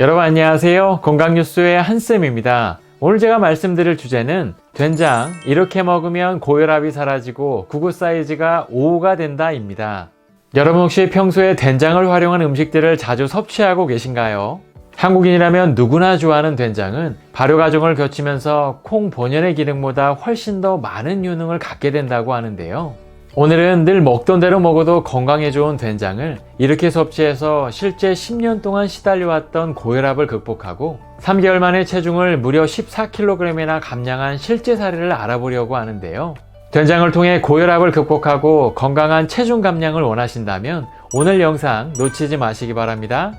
여러분 안녕하세요. 건강뉴스의 한쌤입니다. 오늘 제가 말씀드릴 주제는 된장 이렇게 먹으면 고혈압이 사라지고 구구 사이즈가 5가 된다 입니다. 여러분 혹시 평소에 된장을 활용한 음식들을 자주 섭취하고 계신가요? 한국인이라면 누구나 좋아하는 된장은 발효 과정을 거치면서 콩 본연의 기능보다 훨씬 더 많은 효능을 갖게 된다고 하는데요. 오늘은 늘 먹던 대로 먹어도 건강에 좋은 된장을 이렇게 섭취해서 실제 10년 동안 시달려왔던 고혈압을 극복하고 3개월 만에 체중을 무려 14kg이나 감량한 실제 사례를 알아보려고 하는데요. 된장을 통해 고혈압을 극복하고 건강한 체중 감량을 원하신다면 오늘 영상 놓치지 마시기 바랍니다.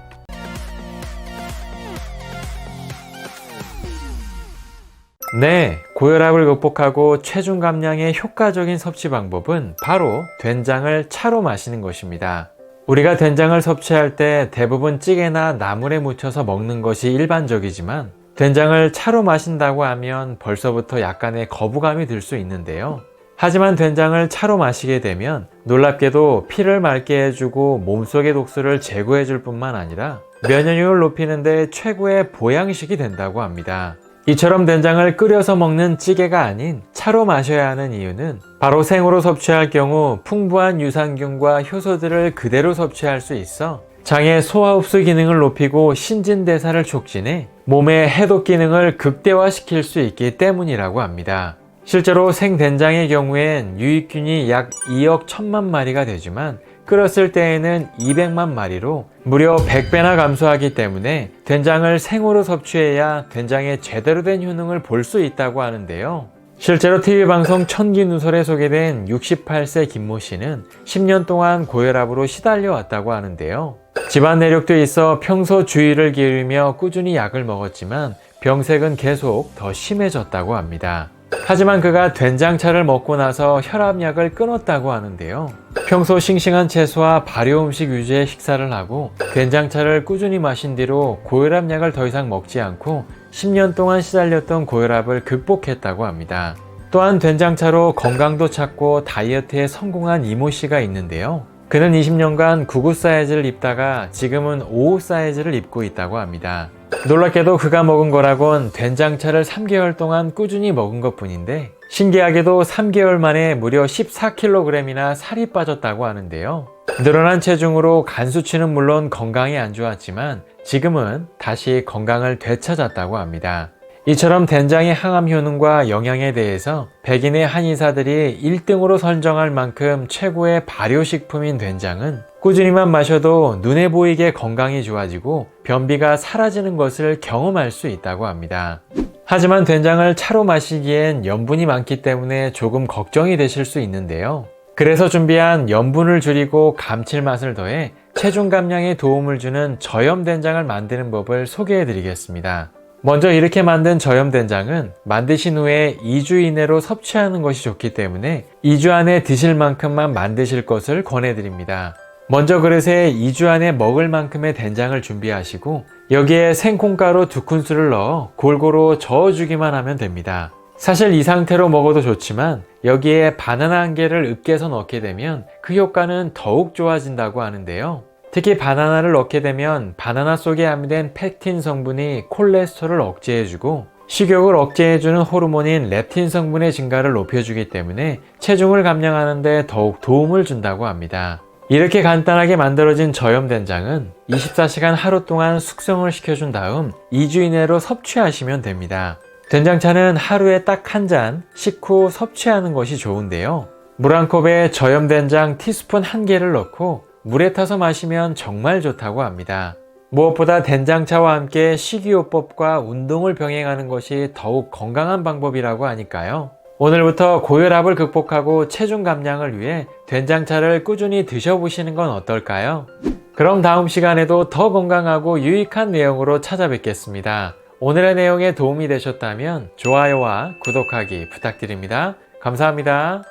네, 고혈압을 극복하고 체중 감량에 효과적인 섭취 방법은 바로 된장을 차로 마시는 것입니다. 우리가 된장을 섭취할 때 대부분 찌개나 나물에 묻혀서 먹는 것이 일반적이지만 된장을 차로 마신다고 하면 벌써부터 약간의 거부감이 들 수 있는데요. 하지만 된장을 차로 마시게 되면 놀랍게도 피를 맑게 해주고 몸속의 독소를 제거해 줄 뿐만 아니라 면역력을 높이는 데 최고의 보양식이 된다고 합니다. 이처럼 된장을 끓여서 먹는 찌개가 아닌 차로 마셔야 하는 이유는 바로 생으로 섭취할 경우 풍부한 유산균과 효소들을 그대로 섭취할 수 있어 장의 소화 흡수 기능을 높이고 신진대사를 촉진해 몸의 해독 기능을 극대화시킬 수 있기 때문이라고 합니다. 실제로 생된장의 경우엔 유익균이 약 2억 1천만 마리가 되지만 끓였을 때에는 200만 마리로 무려 100배나 감소하기 때문에 된장을 생으로 섭취해야 된장의 제대로 된 효능을 볼 수 있다고 하는데요. 실제로 TV방송 천기누설에 소개된 68세 김모 씨는 10년 동안 고혈압으로 시달려 왔다고 하는데요. 집안 내력도 있어 평소 주의를 기울이며 꾸준히 약을 먹었지만 병색은 계속 더 심해졌다고 합니다. 하지만 그가 된장차를 먹고 나서 혈압약을 끊었다고 하는데요. 평소 싱싱한 채소와 발효 음식 위주의 식사를 하고 된장차를 꾸준히 마신 뒤로 고혈압약을 더 이상 먹지 않고 10년 동안 시달렸던 고혈압을 극복했다고 합니다. 또한 된장차로 건강도 찾고 다이어트에 성공한 이모 씨가 있는데요. 그는 20년간 99 사이즈를 입다가 지금은 55 사이즈를 입고 있다고 합니다. 놀랍게도 그가 먹은 거라곤 된장차를 3개월 동안 꾸준히 먹은 것 뿐인데 신기하게도 3개월 만에 무려 14kg이나 살이 빠졌다고 하는데요. 늘어난 체중으로 간 수치는 물론 건강에 안 좋았지만 지금은 다시 건강을 되찾았다고 합니다. 이처럼 된장의 항암 효능과 영양에 대해서 백인의 한의사들이 1등으로 선정할 만큼 최고의 발효식품인 된장은 꾸준히만 마셔도 눈에 보이게 건강이 좋아지고 변비가 사라지는 것을 경험할 수 있다고 합니다. 하지만 된장을 차로 마시기엔 염분이 많기 때문에 조금 걱정이 되실 수 있는데요. 그래서 준비한 염분을 줄이고 감칠맛을 더해 체중 감량에 도움을 주는 저염된장을 만드는 법을 소개해 드리겠습니다. 먼저 이렇게 만든 저염된장은 만드신 후에 2주 이내로 섭취하는 것이 좋기 때문에 2주 안에 드실 만큼만 만드실 것을 권해드립니다. 먼저 그릇에 2주 안에 먹을 만큼의 된장을 준비하시고 여기에 생콩가루 2큰술을 넣어 골고루 저어주기만 하면 됩니다. 사실 이 상태로 먹어도 좋지만 여기에 바나나 1개를 으깨서 넣게 되면 그 효과는 더욱 좋아진다고 하는데요. 특히 바나나를 넣게 되면 바나나 속에 함유된 펙틴 성분이 콜레스테롤을 억제해주고 식욕을 억제해주는 호르몬인 렙틴 성분의 증가를 높여주기 때문에 체중을 감량하는 데 더욱 도움을 준다고 합니다. 이렇게 간단하게 만들어진 저염된장은 24시간 하루 동안 숙성을 시켜준 다음 2주 이내로 섭취하시면 됩니다. 된장차는 하루에 딱 1잔 식후 섭취하는 것이 좋은데요. 물 한 컵에 저염된장 티스푼 1개를 넣고 물에 타서 마시면 정말 좋다고 합니다. 무엇보다 된장차와 함께 식이요법과 운동을 병행하는 것이 더욱 건강한 방법이라고 하니까요. 오늘부터 고혈압을 극복하고 체중 감량을 위해 된장차를 꾸준히 드셔보시는 건 어떨까요? 그럼 다음 시간에도 더 건강하고 유익한 내용으로 찾아뵙겠습니다. 오늘의 내용에 도움이 되셨다면 좋아요와 구독하기 부탁드립니다. 감사합니다.